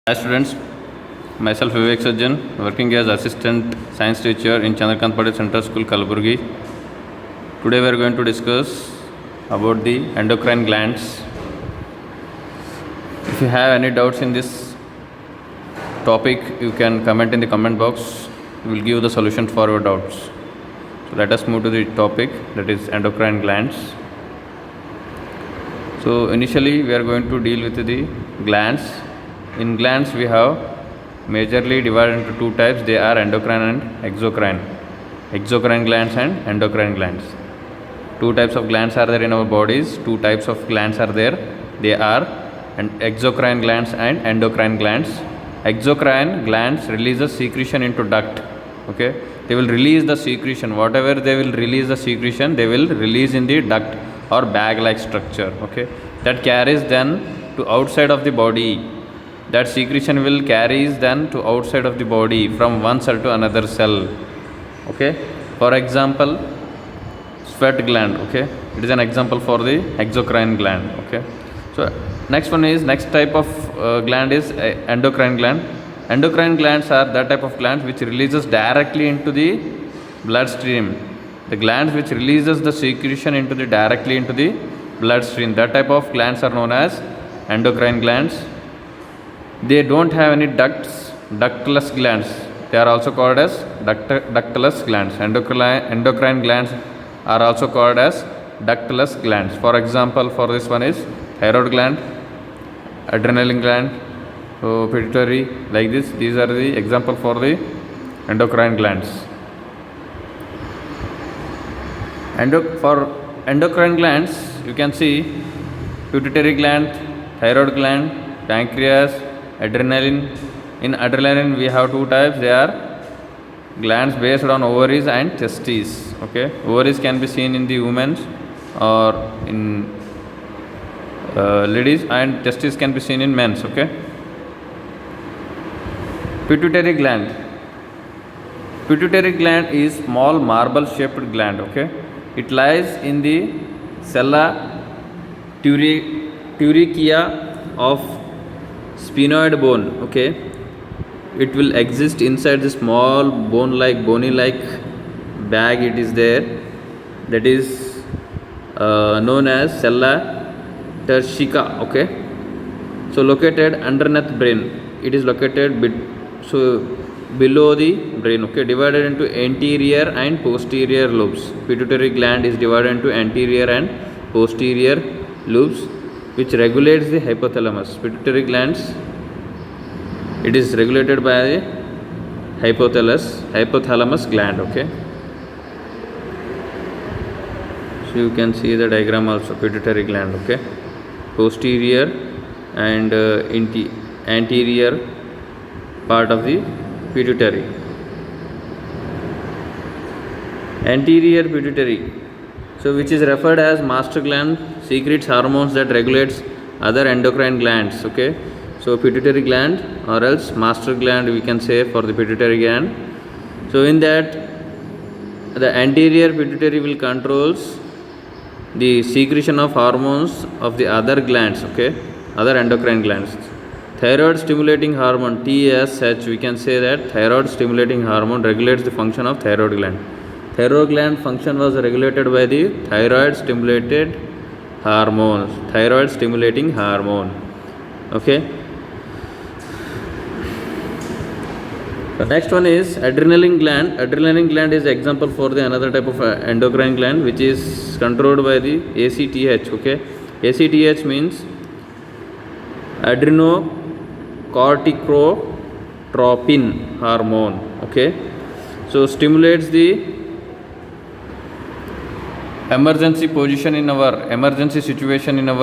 Hi students, myself Vivek Sajjan, working as assistant science teacher in Chandrakant Patil Central School, Kalaburgi. Today we are going to discuss about the endocrine glands. If you have any doubts in this topic, you can comment in the comment box. We will give the solution for your doubts. So let us move to the topic, that is endocrine glands. So initially we are going to deal with the glands. In glands we have majorly divided into two types. They are endocrine and exocrine. Exocrine glands and endocrine glands. Two types of glands are there in our bodies. Two types of glands are there. They are exocrine glands and endocrine glands. Exocrine glands releases secretion into duct. Okay, they will release the secretion. Whatever they will release the secretion, they will release in the duct or bag-like structure. Okay, that carries then to outside of the body. That secretion will carries then to outside of the body from one cell to another cell. Okay, for example, sweat gland. Okay, it is an example for the exocrine gland. Okay, so next type of gland is endocrine gland. Endocrine glands are that type of glands which releases directly into the bloodstream. The glands which releases the secretion directly into the bloodstream. That type of glands are known as endocrine glands. They don't have any ducts, ductless glands. They are also called as ductless glands. Endocrine glands are also called as ductless glands. For example, for this one is thyroid gland, adrenal gland, pituitary, like this. These are the example for the endocrine glands. For endocrine glands, you can see pituitary gland, thyroid gland, pancreas, adrenaline. In adrenaline we have two types. They are glands based on ovaries and testes. Okay, ovaries can be seen in the women or in ladies, and testes can be seen in men. Okay, pituitary gland. Pituitary gland is small marble shaped gland. Okay, it lies in the sella turcica of sphenoid bone. Okay, it will exist inside the small bony like bag. It is there, that is known as sella turcica. Okay, so located underneath brain. It is located below the brain. Okay, divided into anterior and posterior lobes. Pituitary gland is divided into anterior and posterior lobes, which regulates the hypothalamus. Pituitary glands, it is regulated by the hypothalamus gland. Okay, so you can see the diagram also. Pituitary gland. Okay, posterior and anterior part of the pituitary. Anterior pituitary, so which is referred as master gland, secretes hormones that regulates other endocrine glands. Okay, so pituitary gland or else master gland we can say for the pituitary gland. So in that, the anterior pituitary will controls the secretion of hormones of the other glands. Okay, other endocrine glands. Thyroid stimulating hormone, TSH, we can say that thyroid stimulating hormone regulates the function of thyroid gland. Thyroid gland function was regulated by the thyroid stimulating hormone. Okay, the next one is adrenaline gland. Adrenaline gland is example for the another type of endocrine gland which is controlled by the ACTH. Okay, ACTH means adrenocorticotropin hormone. Okay, so stimulates the emergency situation in our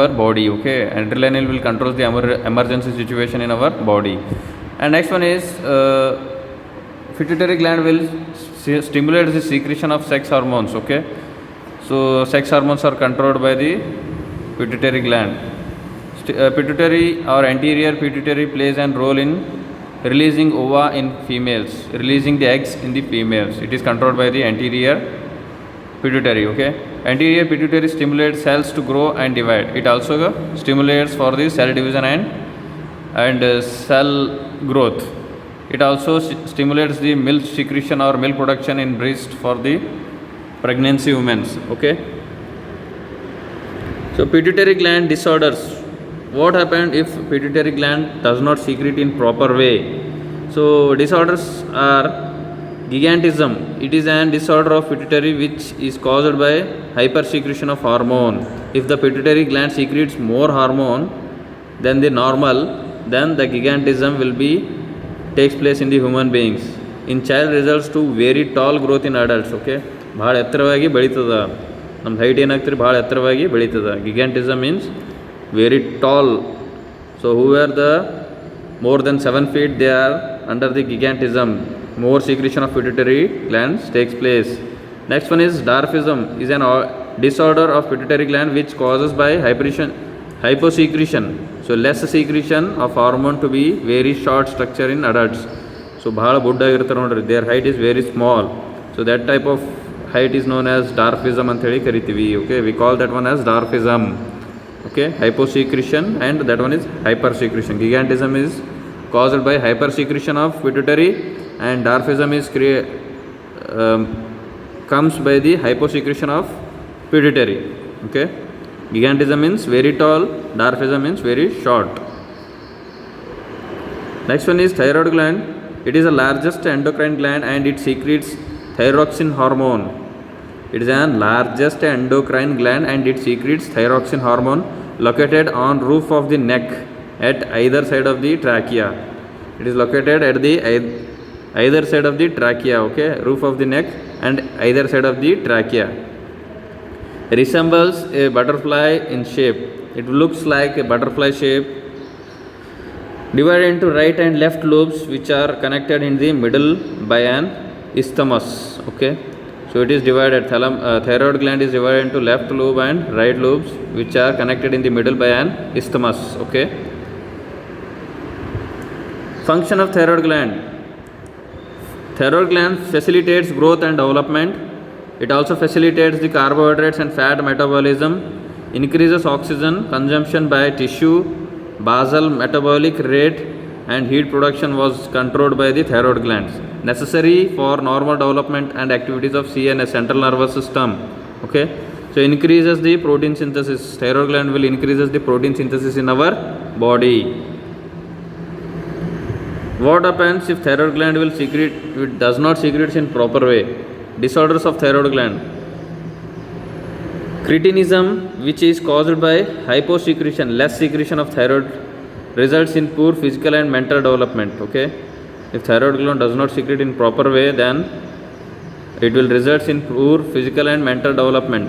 body. Okay, adrenaline will control the emergency situation in our body. And next one is pituitary gland will stimulate the secretion of sex hormones. Okay, so sex hormones are controlled by the pituitary gland. Pituitary or anterior pituitary plays a role in releasing ova in females, releasing the eggs in the females. It is controlled by the anterior pituitary. Okay, anterior pituitary stimulates cells to grow and divide. It also stimulates for the cell division and and cell growth. It also stimulates the milk secretion or milk production in breast for the pregnancy women. Okay. So pituitary gland disorders. What happened if pituitary gland does not secrete in proper way? So disorders are gigantism. It is an disorder of pituitary which is caused by hypersecretion of hormone. If the pituitary gland secretes more hormone than the normal, then the gigantism will be takes place in the human beings. In child results to very tall growth in adults. Okay, ಭಾಳ ಎತ್ತರವಾಗಿ ಬೆಳೀತದ. ನಮ್ಮ height ಏನಾಗ್ತಿರಿ ಭಾಳ ಎತ್ತರವಾಗಿ ಬೆಳೀತದ. Gigantism means very tall. So who are the more than 7 feet, they are under the gigantism. More secretion of pituitary glands takes place. Next one is dwarfism, is an disorder of pituitary gland which causes by hyposecretion. So less secretion of hormone to be very short structure in adults. So bhala buddha irtare nodri, their height is very small. So that type of height is known as dwarfism anta heli karitivi. Okay, we call that one as dwarfism. Okay, hyposecretion, and that one is hypersecretion. Gigantism is caused by hypersecretion of pituitary, and dwarfism is comes by the hyposecretion of pituitary. Okay, gigantism means very tall, dwarfism means very short. Next one is thyroid gland. It is the largest endocrine gland and it secretes thyroxine hormone. It is the largest endocrine gland and it secretes thyroxine hormone located on roof of the neck at either side of the trachea. It is located at the either side of the trachea. Okay, roof of the neck and either side of the trachea. Resembles a butterfly in shape. It looks like a butterfly shape. Divided into right and left lobes which are connected in the middle by an isthmus. Okay, so it is divided. Thyroid gland is divided into left lobe and right lobes which are connected in the middle by an isthmus. Okay. Function of thyroid gland. Thyroid gland facilitates growth and development. It also facilitates the carbohydrates and fat metabolism, increases oxygen consumption by tissue, basal metabolic rate and heat production was controlled by the thyroid glands, necessary for normal development and activities of CNS, central nervous system. Okay, so increases the protein synthesis. Thyroid gland will increases the protein synthesis in our body. What happens if thyroid gland will secrete, it does not secrete in proper way? Disorders of thyroid gland. Cretinism, which is caused by hyposecretion, less secretion of thyroid, results in poor physical and mental development. Okay, if thyroid gland does not secrete in proper way, then it will result in poor physical and mental development.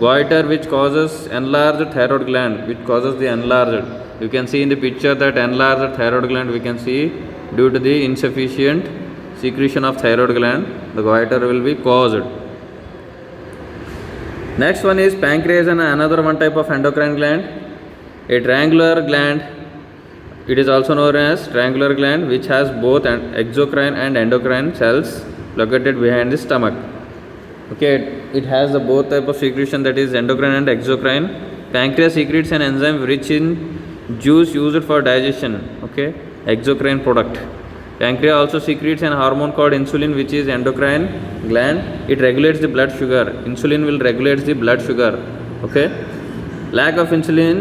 Goiter, which causes enlarged thyroid gland, which causes the enlarged. You can see in the picture that enlarged thyroid gland we can see due to the insufficient secretion of thyroid gland, the goiter will be caused. Next one is pancreas, and another one type of endocrine gland, a triangular gland. It is also known as triangular gland, which has both exocrine and endocrine cells located behind the stomach. Okay, it has the both type of secretion, that is endocrine and exocrine. Pancreas secretes an enzyme rich in juice used for digestion. Okay, exocrine product. Pancreas also secretes an hormone called insulin, which is endocrine gland. It regulates the blood sugar. Insulin will regulate the blood sugar. Okay, lack of insulin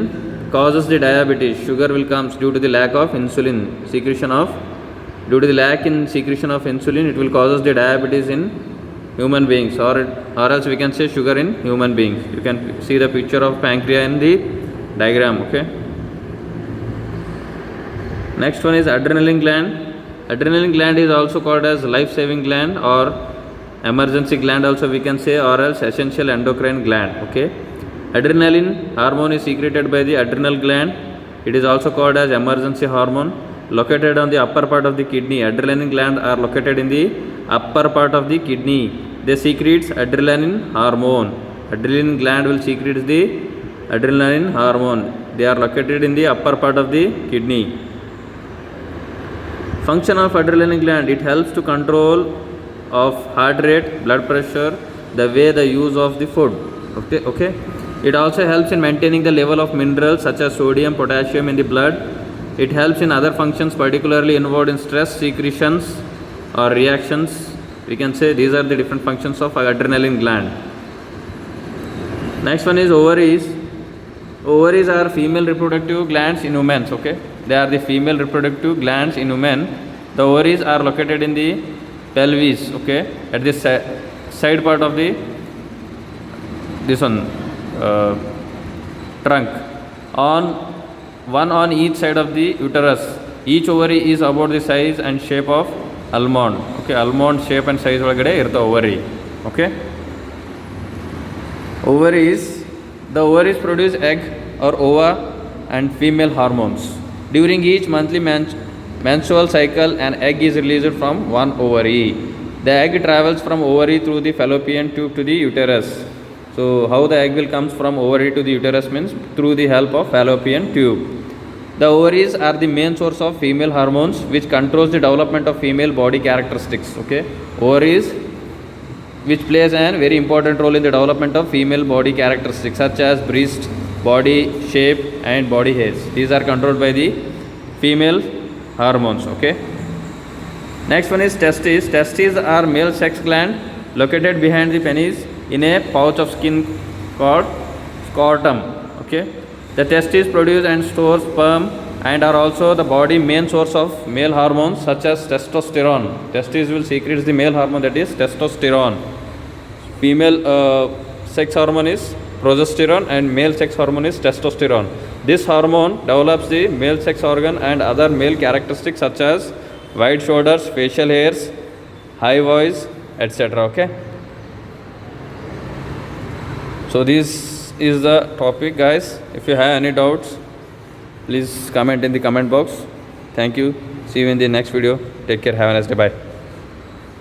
causes the diabetes. Sugar will come due to the lack of insulin secretion of. Due to the lack in secretion of insulin, it will causes the diabetes in human beings, or else we can say sugar in human beings. You can see the picture of pancreas in the diagram. Okay. Next one is adrenaline gland. Adrenaline gland is also called as life-saving gland or emergency gland also we can say, or else essential endocrine gland. Okay. Adrenaline hormone is secreted by the adrenal gland. It is also called as emergency hormone, located on the upper part of the kidney. Adrenaline gland are located in the upper part of the kidney. They secretes adrenaline hormone. Adrenaline gland will secrete the adrenaline hormone. They are located in the upper part of the kidney. Function of adrenaline gland, it helps to control of heart rate, blood pressure, the way the use of the food. Okay. It also helps in maintaining the level of minerals such as sodium, potassium in the blood. It helps in other functions particularly involved in stress secretions or reactions. We can say these are the different functions of adrenaline gland. Next one is ovaries. Ovaries are female reproductive glands in humans. Okay, they are the female reproductive glands in women. The ovaries are located in the pelvis. Okay, at the side part of the trunk, one on each side of the uterus. Each ovary is about the size and shape of almond. Okay, almond shape and size ಒಳಗಡೆ ಇರುತ್ತೆ ovary. Okay, ovaries, the ovaries produce egg or ova and female hormones. During each monthly menstrual cycle, an egg is released from one ovary. The egg travels from ovary through the fallopian tube to the uterus. So how the egg will comes from ovary to the uterus means through the help of fallopian tube. The ovaries are the main source of female hormones which controls the development of female body characteristics. Okay, ovaries which plays a very important role in the development of female body characteristics such as breast, body shape and body hairs. These are controlled by the female hormones. Okay, next one is testes. Testes are male sex gland located behind the penis in a pouch of skin called scrotum. Okay, the testes produce and store sperm and are also the body main source of male hormones such as testosterone. Testes will secrete the male hormone, that is testosterone. Female sex hormone is progesterone and male sex hormone is testosterone. This hormone develops the male sex organ and other male characteristics such as wide shoulders, facial hairs, high voice, etc. Okay, so this is the topic, guys. If you have any doubts, please comment in the comment box. Thank you. See you in the next video. Take care. Have a nice day. Bye.